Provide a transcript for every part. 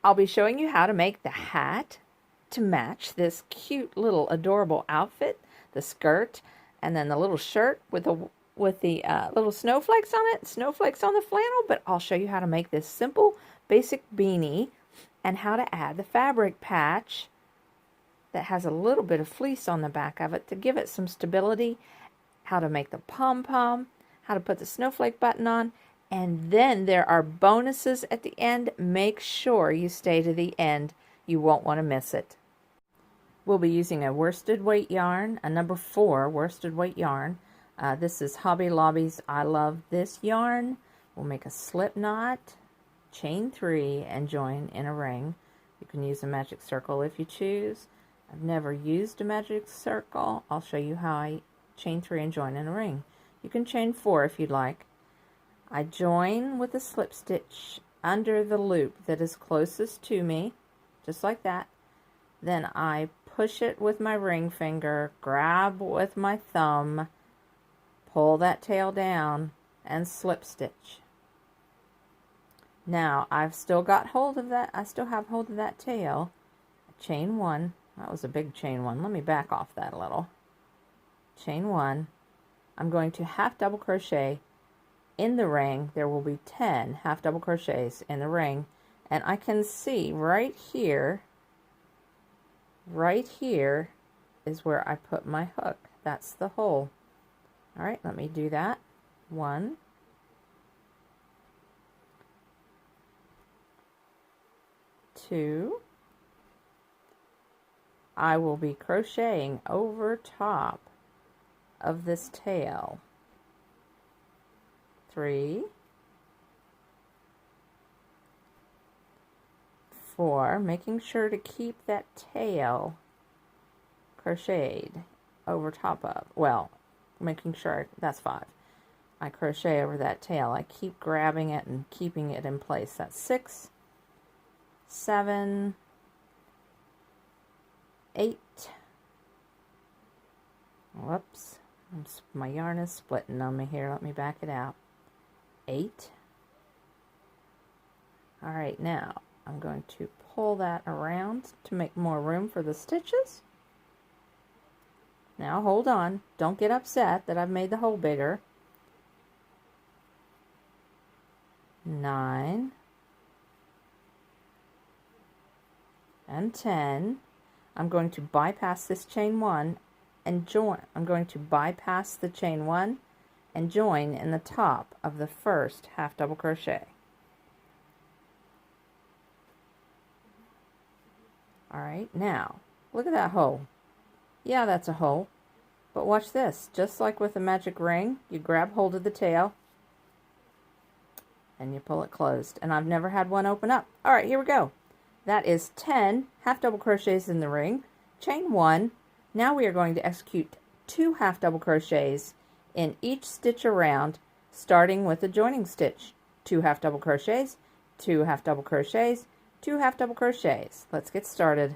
I'll be showing you how to make the hat to match this cute little adorable outfit, the skirt, and then the little shirt with the little snowflakes on it, snowflakes on the flannel. But I'll show you how to make this simple basic beanie and how to add the fabric patch that has a little bit of fleece on the back of it to give it some stability, how to make the pom-pom, how to put the snowflake button on, and then there are bonuses at the end. Make sure you stay to the end. You won't want to miss it. We'll be using a worsted weight yarn, a number 4 worsted weight yarn. This is Hobby Lobby's I Love This yarn. We'll make a slip knot, chain 3, and join in a ring. You can use a magic circle if you choose. I've never used a magic circle. I'll show you how I chain 3 and join in a ring. You can chain 4 if you'd like. I join with a slip stitch under the loop that is closest to me, just like that. Then I push it with my ring finger, grab with my thumb, pull that tail down, and slip stitch. Now I've still got hold of that. I still have hold of that tail. Chain 1. That was a big chain 1. Let me back off that a little. Chain 1. I'm going to half double crochet in the ring. There will be 10 half double crochets in the ring, and I can see right here is where I put my hook. That's the hole. All right, let me do that. 1, 2. I will be crocheting over top of this tail. 3, 4, making sure to keep that tail crocheted over top of, well, making sure, that's 5. I crochet over that tail. I keep grabbing it and keeping it in place. That's 6, 7, 8. Whoops, my yarn is splitting on me here. Let me back it out. 8. All right, now I'm going to pull that around to make more room for the stitches. Now hold on, don't get upset that I've made the hole bigger. 9 and 10. I'm going to bypass this chain 1 and join. I'm going to bypass the chain 1 and join in the top of the first half double crochet. All right, now look at that hole. Yeah, that's a hole, but watch this. Just like with a magic ring, you grab hold of the tail and you pull it closed, and I've never had one open up. All right, here we go. That is 10 half double crochets in the ring, chain 1. Now we are going to execute 2 half double crochets in each stitch around, starting with a joining stitch. 2 half double crochets, 2 half double crochets, 2 half double crochets. Let's get started.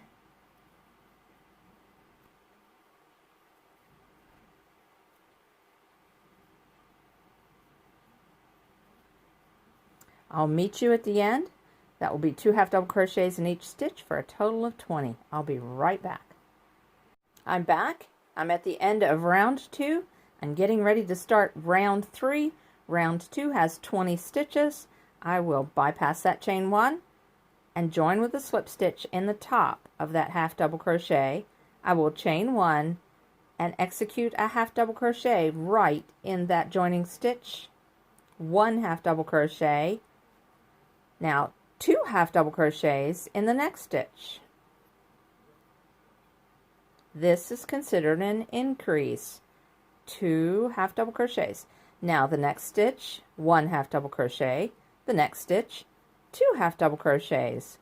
I'll meet you at the end. That will be 2 half double crochets in each stitch for a total of 20. I'll be right back. I'm back. I'm at the end of round 2 and getting ready to start round 3. Round 2 has 20 stitches. I will bypass that chain 1 and join with a slip stitch in the top of that half double crochet. I will chain 1 and execute a half double crochet right in that joining stitch. 1 half double crochet. Now 2 half double crochets in the next stitch. This is considered an increase. 2 half double crochets. Now the next stitch, 1 half double crochet. The next stitch, 2 half double crochets.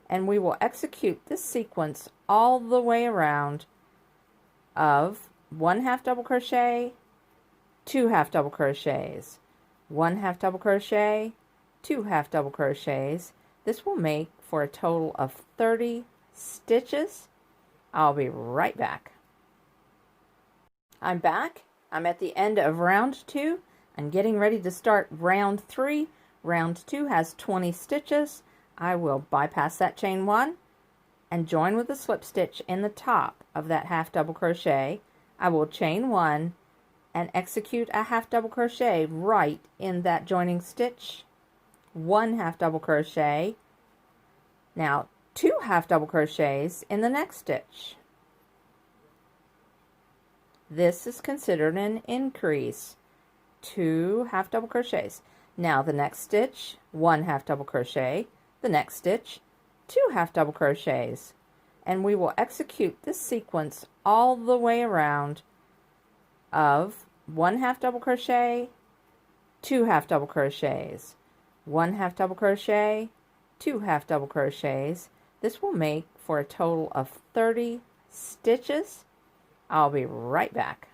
And we will execute this sequence all the way around of 1 half double crochet, 2 half double crochets, 1 half double crochet, 2 half double crochets. This will make for a total of 30 stitches. I'll be right back. I'm back. I'm at the end of round 2. I'm getting ready to start round 3. Round 2 has 20 stitches. I will bypass that chain 1 and join with a slip stitch in the top of that half double crochet. I will chain 1 and execute a half double crochet right in that joining stitch, 1 half double crochet, now 2 half double crochets in the next stitch. This is considered an increase, 2 half double crochets. Now the next stitch, 1 half double crochet, the next stitch, 2 half double crochets, and we will execute this sequence all the way around of 1 half double crochet, 2 half double crochets, 1 half double crochet, 2 half double crochets. This will make for a total of 30 stitches. I'll be right back.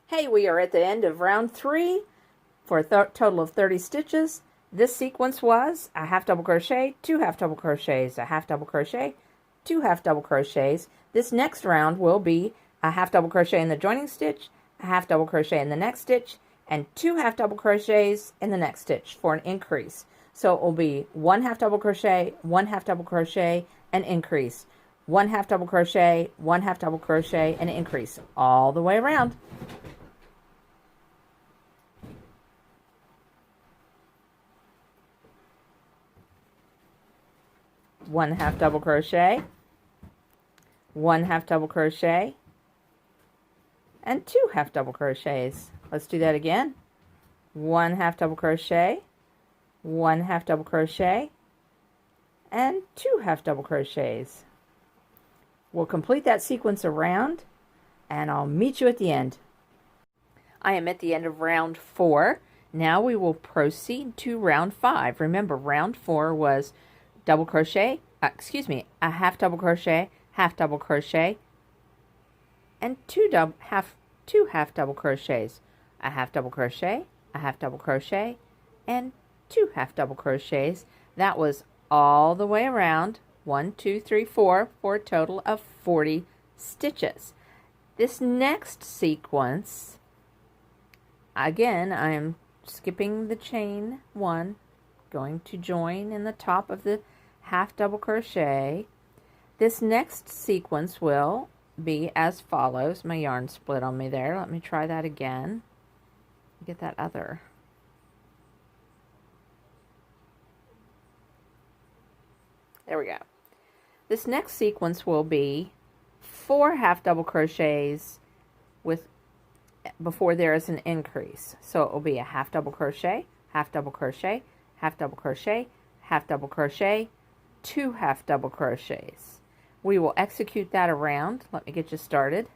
Hey, we are at the end of round 3 for a total of 30 stitches. This sequence was a half double crochet, 2 half double crochets, a half double crochet, 2 half double crochets. This next round will be a half double crochet in the joining stitch, a half double crochet in the next stitch, and 2 half double crochets in the next stitch for an increase. So it will be 1 half double crochet, 1 half double crochet, and increase. 1 half double crochet, 1 half double crochet, and increase all the way around. One half double crochet, 1 half double crochet, and 2 half double crochets. Let's do that again. 1 half double crochet, 1 half double crochet, and 2 half double crochets. We'll complete that sequence around, and I'll meet you at the end. I am at the end of round 4. Now we will proceed to round 5. Remember, round 4 was double crochet, a half double crochet, and two half double crochets, a half double crochet, and 2 half double crochets. That was all the way around, 1, 2, 3, 4, for a total of 40 stitches. This next sequence, again, I'm skipping the chain 1, going to join in the top of the half double crochet. This next sequence will be as follows. My yarn split on me there. Let me try that again. Get that other. There we go. This next sequence will be 4 half double crochets before there is an increase. So it will be a half double crochet, half double crochet, half double crochet, half double crochet, 2 half double crochets. We will execute that around. Let me get you started.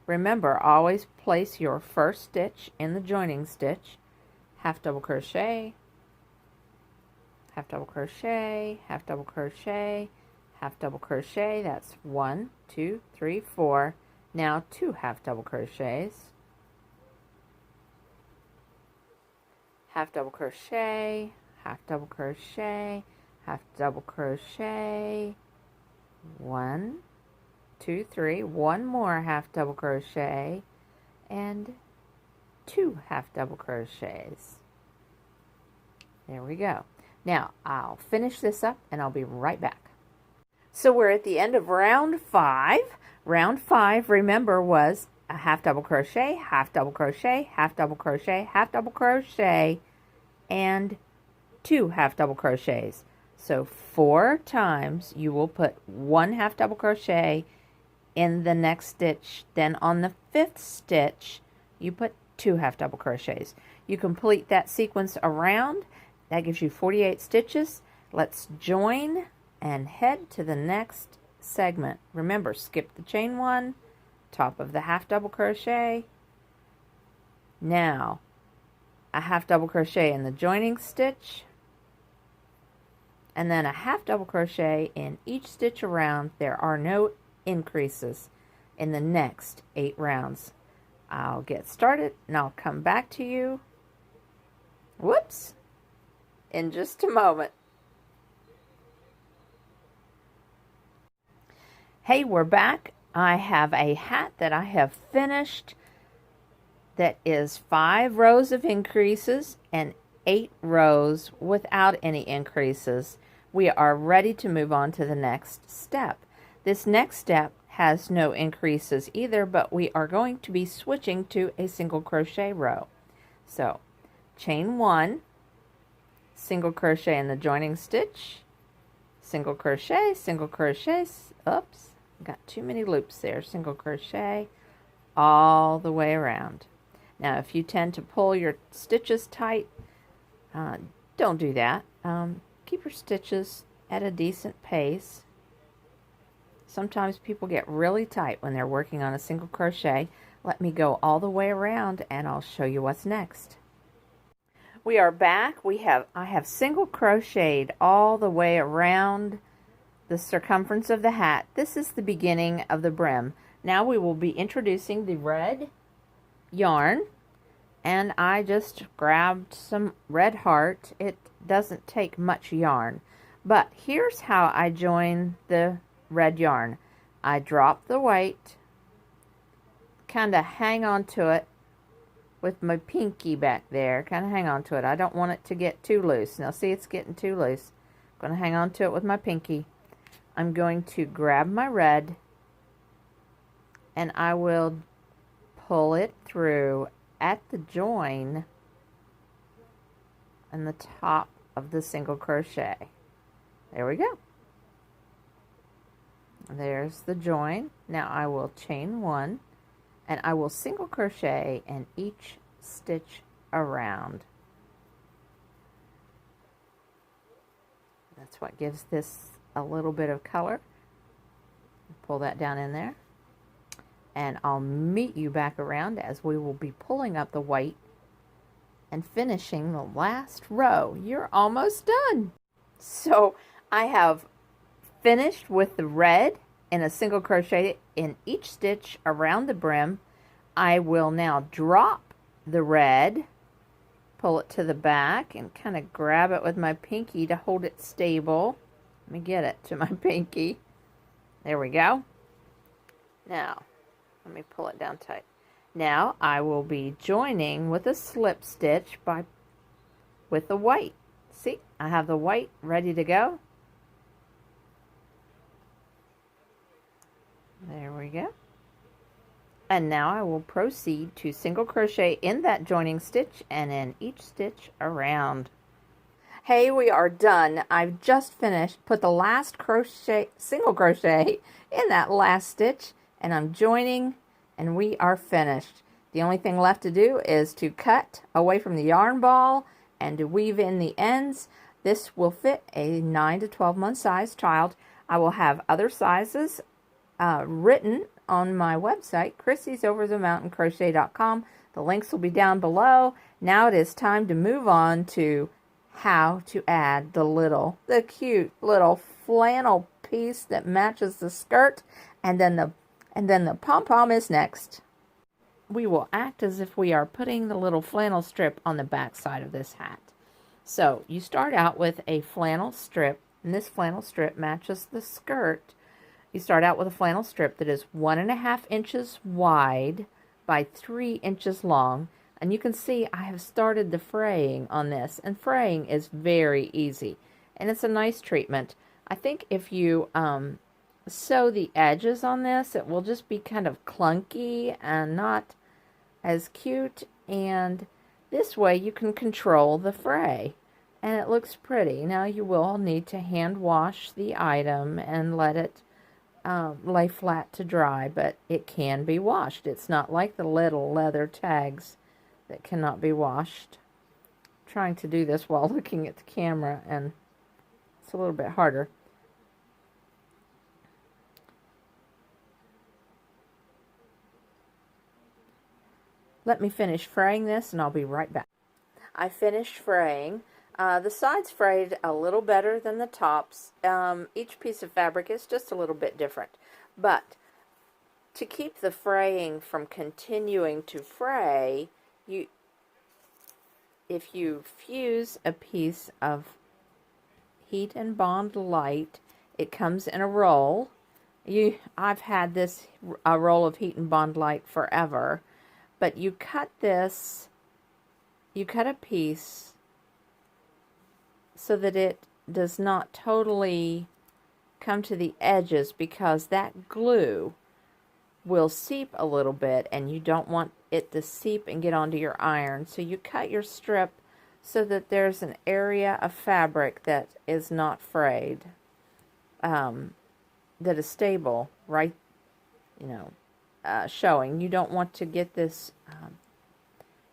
Remember, always place your first stitch in the joining stitch, half double crochet, half double crochet, half double crochet, half double crochet. That's 1, 2, 3, 4. Now 2 half double crochets, half double crochet, half double crochet, half double crochet, 1, 2, 3, 1 more half double crochet, and 2 half double crochets. There we go. Now I'll finish this up and I'll be right back. So we're at the end of round 5. Round 5, remember, was a half double crochet, half double crochet, half double crochet, half double crochet, and 2 half double crochets. So 4 times you will put 1 half double crochet in the next stitch. Then on the 5th stitch, you put 2 half double crochets. You complete that sequence around. That gives you 48 stitches. Let's join and head to the next segment. Remember, skip the chain 1, top of the half double crochet. Now, a half double crochet in the joining stitch, and then a half double crochet in each stitch around. There are no increases in the next 8 rounds. I'll get started and I'll come back to you, whoops, in just a moment. Hey, we're back. I have a hat that I have finished that is 5 rows of increases and 8 rows without any increases. We are ready to move on to the next step. This next step has no increases either, but we are going to be switching to a single crochet row. So chain 1, single crochet in the joining stitch, single crochet, oops, got too many loops there, single crochet all the way around. Now if you tend to pull your stitches tight, don't do that. Keep your stitches at a decent pace. Sometimes people get really tight when they're working on a single crochet. Let me go all the way around and I'll show you what's next. We are back. I have single crocheted all the way around the circumference of the hat. This is the beginning of the brim. Now we will be introducing the red yarn, and I just grabbed some red heart. It doesn't take much yarn, but here's how I join the red yarn. I drop the white, kind of hang on to it with my pinky back there, kind of hang on to it. I don't want it to get too loose. Now see, it's getting too loose. I'm going to hang on to it with my pinky. I'm going to grab my red and I will pull it through at the join on the top of the single crochet. There we go. There's the join. Now I will chain 1 and I will single crochet in each stitch around. That's what gives this a little bit of color. Pull that down in there. And I'll meet you back around as we will be pulling up the white and finishing the last row. You're almost done. So I have finished with the red in a single crochet in each stitch around the brim. I will now drop the red, pull it to the back, and kind of grab it with my pinky to hold it stable. Let me get it to my pinky. There we go. Now, let me pull it down tight. Now I will be joining with a slip stitch with the white. See, I have the white ready to go. There we go. And now I will proceed to single crochet in that joining stitch and in each stitch around. Hey, we are done. I've just finished. Put the last single crochet in that last stitch, and I'm joining, and we are finished. The only thing left to do is to cut away from the yarn ball and to weave in the ends. This will fit a 9 to 12 month size child. I will have other sizes written on my website, Crissy'sOverTheMountainCrochet.com. The links will be down below. Now it is time to move on to how to add the cute little flannel piece that matches the skirt, and then the pom-pom is next. We will act as if we are putting the little flannel strip on the back side of this hat. So you start out with a flannel strip, and this flannel strip matches the skirt. You start out with a flannel strip that is 1.5 inches wide by 3 inches long. And you can see I have started the fraying on this, and fraying is very easy, and it's a nice treatment. I think if you sew the edges on this, it will just be kind of clunky and not as cute, and this way you can control the fray and it looks pretty. Now you will need to hand wash the item and let it lay flat to dry, but it can be washed. It's not like the little leather tags that cannot be washed. I'm trying to do this while looking at the camera, and it's a little bit harder. Let me finish fraying this and I'll be right back. I finished fraying. The sides frayed a little better than the tops. Each piece of fabric is just a little bit different. But to keep the fraying from continuing to fray, if you fuse a piece of Heat and Bond Light, it comes in a roll. I've had a roll of Heat and Bond Light forever. But you cut a piece so that it does not totally come to the edges, because that glue will seep a little bit and you don't want it to seep and get onto your iron. So you cut your strip so that there's an area of fabric that is not frayed, that is stable, right, showing. You don't want to get this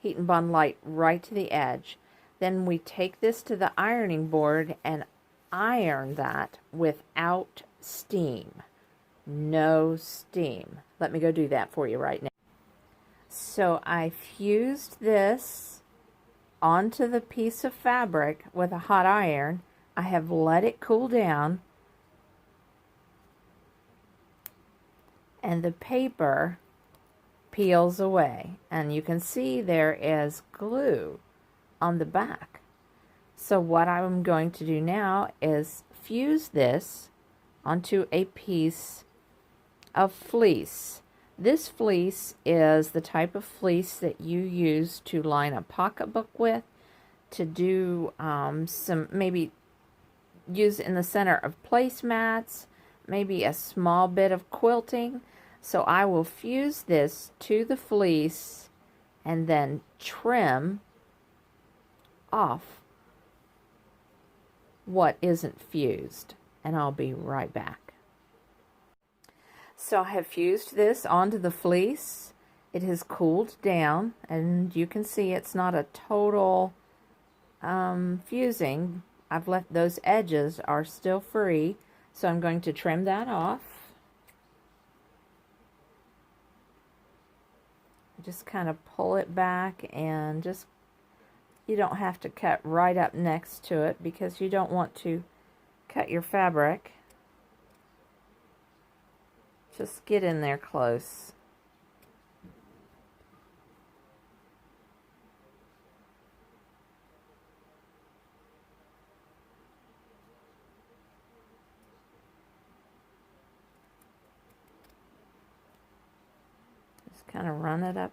heat and bond light right to the edge. Then we take this to the ironing board and iron that without steam. No steam. Let me go do that for you right now. So I fused this onto the piece of fabric with a hot iron. I have let it cool down, and the paper peels away, and you can see there is glue on the back. So what I'm going to do now is fuse this onto a piece of fleece. This fleece is the type of fleece that you use to line a pocketbook with, to do some, maybe use in the center of placemats, maybe a small bit of quilting. So I will fuse this to the fleece and then trim off what isn't fused, and I'll be right back. So I have fused this onto the fleece. It has cooled down, and you can see it's not a total fusing. I've left those edges are still free, so I'm going to trim that off. Just kind of pull it back, and just, you don't have to cut right up next to it because you don't want to cut your fabric. Just get in there close. Just kind of run it up.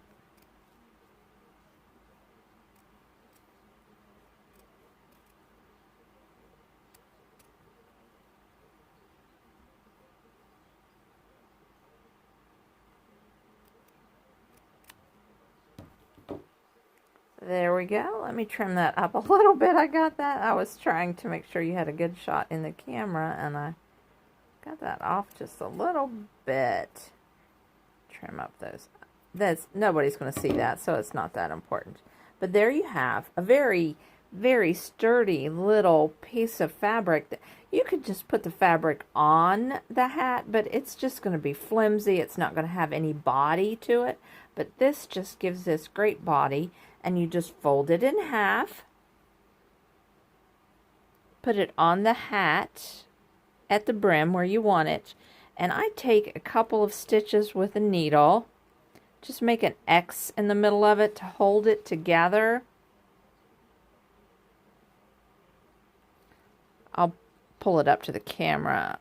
There we go. Let me trim that up a little bit. I got that. I was trying to make sure you had a good shot in the camera, and I got that off just a little bit. Trim up those. Nobody's going to see that, so it's not that important. But there you have a very, very sturdy little piece of fabric. You could just put the fabric on the hat, but it's just going to be flimsy. It's not going to have any body to it. But this just gives this great body. And you just fold it in half, put it on the hat at the brim where you want it, and I take a couple of stitches with a needle, just make an X in the middle of it to hold it together. I'll pull it up to the camera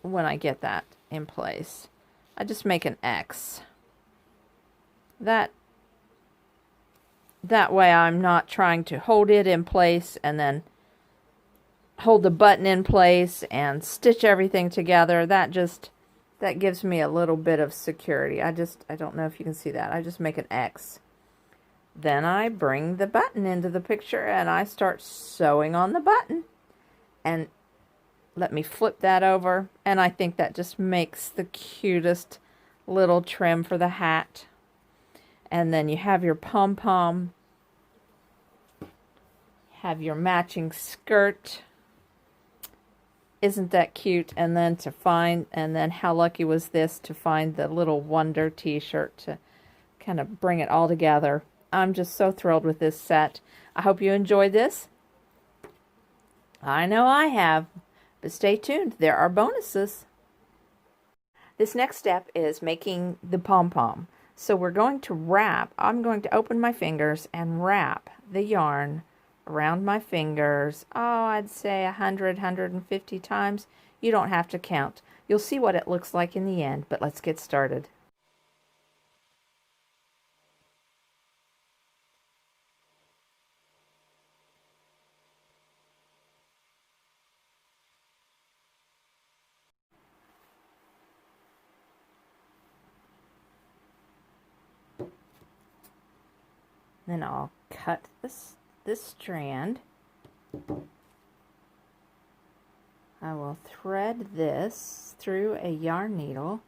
when I get that in place. I just make an X. That way I'm not trying to hold it in place and then hold the button in place and stitch everything together. That gives me a little bit of security. I don't know if you can see that. I just make an X. Then I bring the button into the picture and I start sewing on the button. And let me flip that over, and I think that just makes the cutest little trim for the hat. And then you have your pom-pom, have your matching skirt. Isn't that cute? And then how lucky was this to find the little Wonder t-shirt to kind of bring it all together. I'm just so thrilled with this set. I hope you enjoyed this. I know I have, but stay tuned. There are bonuses. This next step is making the pom-pom. So we're going to wrap. I'm going to open my fingers and wrap the yarn around my fingers. Oh, I'd say 100, 150 times. You don't have to count. You'll see what it looks like in the end, but let's get started. Then I'll cut this strand. I will thread this through a yarn needle.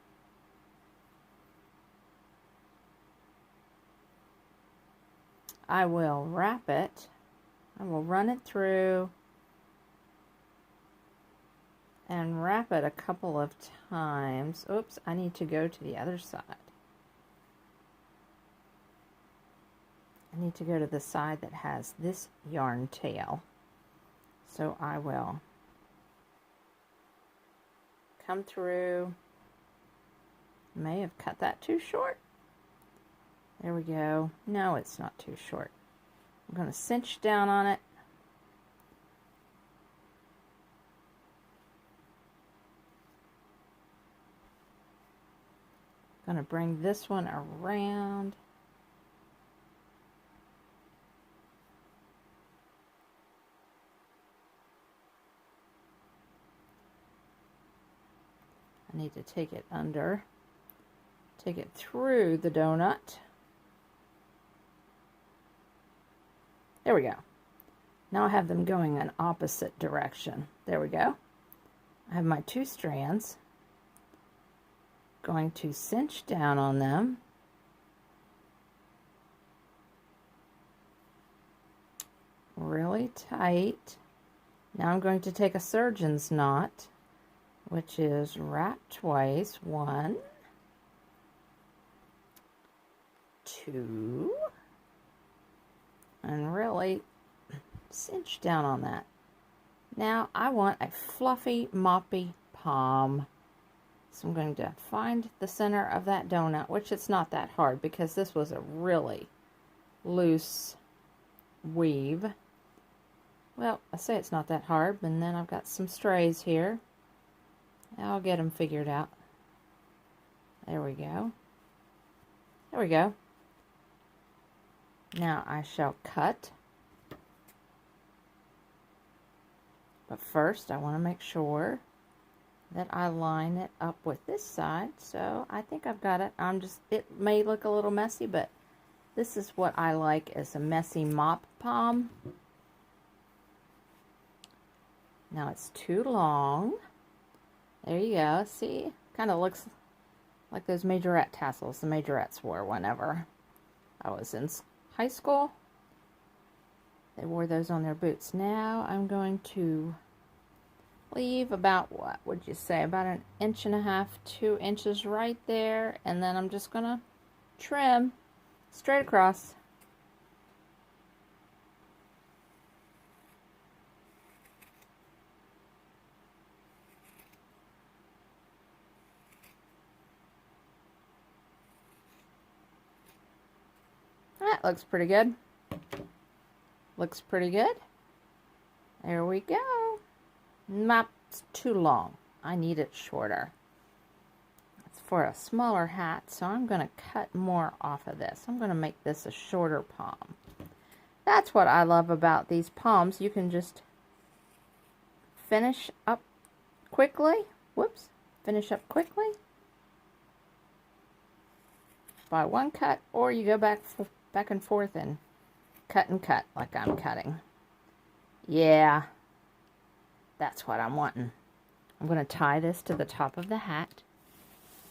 I will wrap it. I will run it through and wrap it a couple of times. Oops, I need to go to the other side. I need to go to the side that has this yarn tail. So I will come through. May have cut that too short. There we go. No, it's not too short. I'm going to cinch down on it. I'm going to bring this one around. I need to take it under, take it through the donut. There we go. Now I have them going in opposite direction. There we go. I have my 2 strands. Going to cinch down on them. Really tight. Now I'm going to take a surgeon's knot, which is wrap twice. 1, 2, and really cinch down on that. Now I want a fluffy, moppy palm. So I'm going to find the center of that donut, which it's not that hard because this was a really loose weave. Well, I say it's not that hard, and then I've got some strays here. I'll get them figured out. There we go. There we go. Now I shall cut. But first I want to make sure that I line it up with this side. So I think I've got it. It may look a little messy, but this is what I like as a messy mop palm. Now it's too long. There you go. See? Kind of looks like those majorette tassels the majorettes wore whenever I was in high school. They wore those on their boots. Now I'm going to leave about, what would you say, about 1.5 inches, 2 inches right there, and then I'm just going to trim straight across. That looks pretty good. Looks pretty good. There we go. Not too long. I need it shorter. It's for a smaller hat, so I'm going to cut more off of this. I'm going to make this a shorter palm. That's what I love about these palms. You can just finish up quickly. Whoops. Finish up quickly by one cut, or you go back and forth and cut like I'm cutting. Yeah, that's what I'm wanting. I'm going to tie this to the top of the hat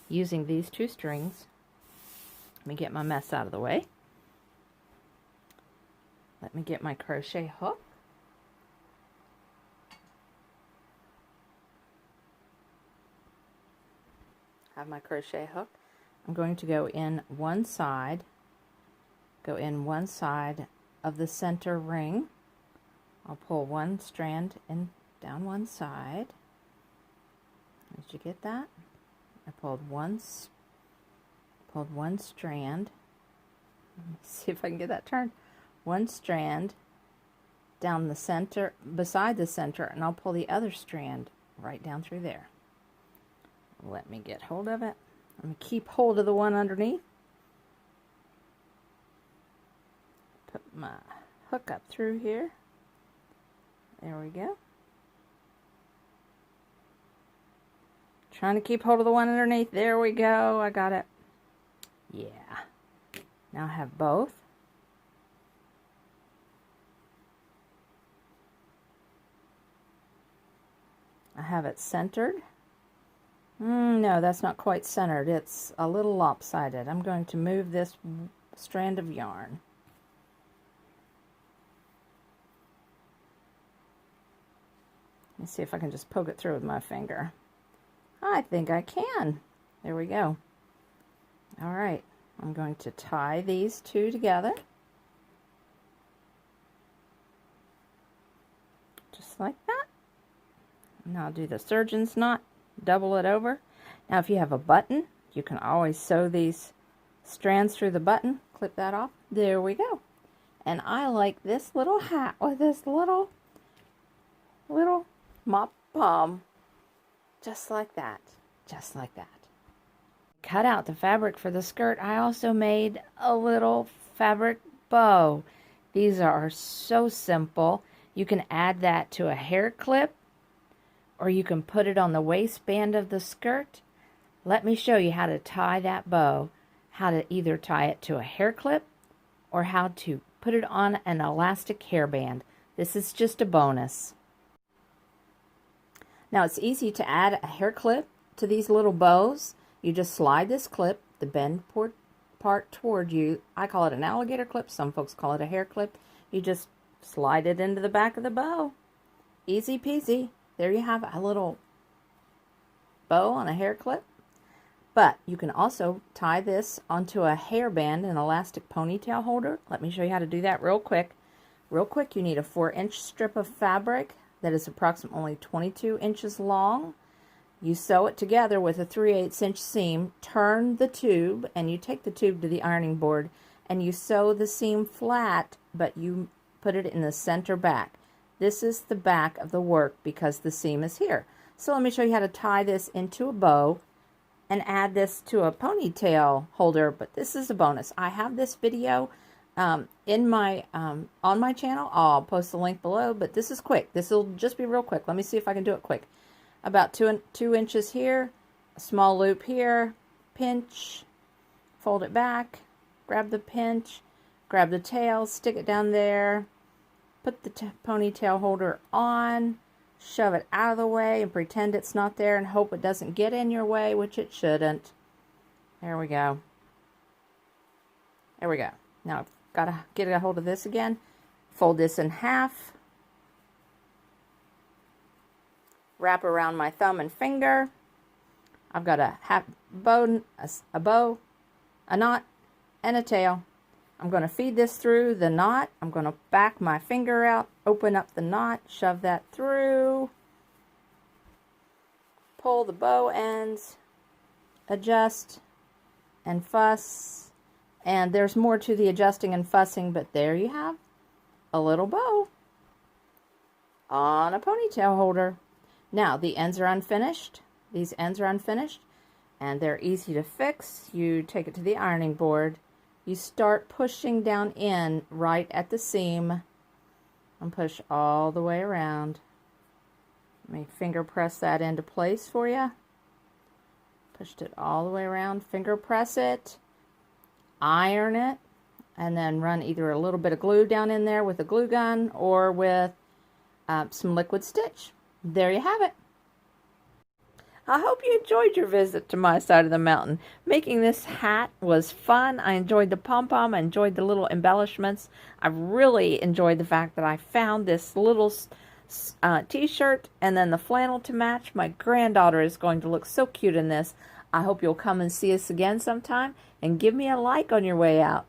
using these 2 strings. Let me get my mess out of the way. Let me get my crochet hook. Have my crochet hook. I'm going to go in one side of the center ring. I'll pull one strand in down one side. Did you get that? I pulled one strand. Let me see if I can get that turned. One strand down the center, beside the center, and I'll pull the other strand right down through there. Let me get hold of it. Let me keep hold of the one underneath. Put my hook up through here. There we go. Trying to keep hold of the one underneath. There we go. I got it. Yeah. Now I have both. I have it centered. No, that's not quite centered. It's a little lopsided. I'm going to move this strand of yarn. Let's see if I can just poke it through with my finger. I think I can. There we go. All right, I'm going to tie these two together. Just like that. Now I'll do the surgeon's knot, double it over. Now if you have a button, you can always sew these strands through the button, clip that off. There we go. And I like this little hat with this little mop palm. Just like that. Just like that. Cut out the fabric for the skirt. I also made a little fabric bow. These are so simple. You can add that to a hair clip, or you can put it on the waistband of the skirt. Let me show you how to tie that bow, how to either tie it to a hair clip or how to put it on an elastic hairband. This is just a bonus. Now it's easy to add a hair clip to these little bows. You just slide this clip, the bend part toward you. I call it an alligator clip. Some folks call it a hair clip. You just slide it into the back of the bow. Easy peasy. There you have a little bow on a hair clip. But you can also tie this onto a hairband, an elastic ponytail holder. Let me show you how to do that real quick. Real quick, you need a 4-inch strip of fabric that is approximately 22 inches long. You sew it together with a 3/8 inch seam, turn the tube, and you take the tube to the ironing board, and you sew the seam flat, but you put it in the center back. This is the back of the work because the seam is here. So let me show you how to tie this into a bow and add this to a ponytail holder, but this is a bonus. I have this video in my on my channel. I'll post the link below, but this is quick. This will just be real quick. Let me see if I can do it quick. About 2 inches here, a small loop here, pinch, fold it back, grab the pinch, grab the tail, stick it down there, put the ponytail holder on, shove it out of the way and pretend it's not there and hope it doesn't get in your way, which it shouldn't. There we go. There we go. Now I've got to get a hold of this again. Fold this in half. Wrap around my thumb and finger. I've got a bow, a knot, and a tail. I'm going to feed this through the knot. I'm going to back my finger out, open up the knot, shove that through, pull the bow ends, adjust, and fuss. And there's more to the adjusting and fussing, but there you have a little bow on a ponytail holder. Now, the ends are unfinished. These ends are unfinished, and they're easy to fix. You take it to the ironing board. You start pushing down in right at the seam and push all the way around. Let me finger press that into place for you. Pushed it all the way around. Finger press it, iron it, and then run either a little bit of glue down in there with a glue gun or with some liquid stitch. There you have it. I hope you enjoyed your visit to my side of the mountain. Making this hat was fun. I enjoyed the pom-pom. I enjoyed the little embellishments. I really enjoyed the fact that I found this little t-shirt and then the flannel to match. My granddaughter is going to look so cute in this. I hope you'll come and see us again sometime and give me a like on your way out.